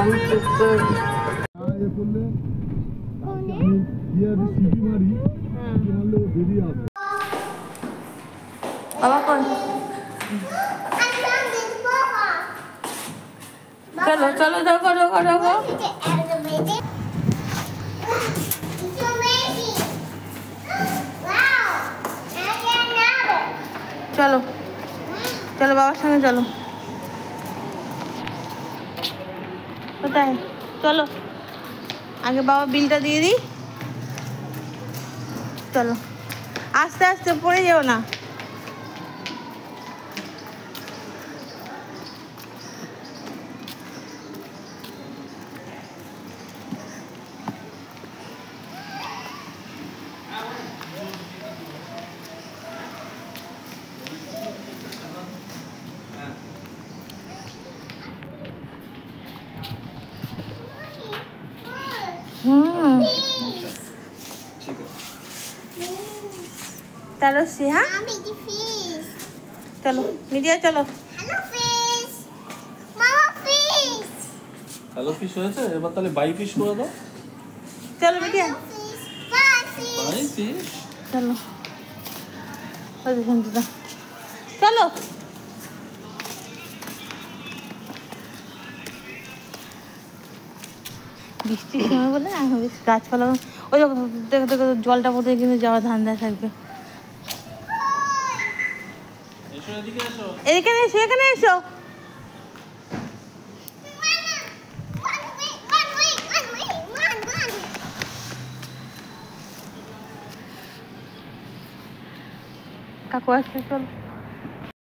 আমি চুপ করে বাবা কোন চলো চলো দেখো দেখো দেখো চলো চলো বাবার সঙ্গে চলো কোথায় চলো আগে বাবা বিলটা দিয়ে দিই চলো আস্তে আস্তে পড়ে যাও না चलो सिहा चलो मीडिया चलो हेलो फिश হয়েছে এবার তাহলে বাই ফিশ করে দাও चलो मीडिया বাই ফিশ चलो ওই দেখুন তো চলো বৃষ্টির সময় বলে না গাছপালা ওই দেখো দেখো জলটা বোধহয় কিন্তু যাওয়া ধান্দা থাকবে এদিকে এসো এখানে এসো কাকু আসছে চলো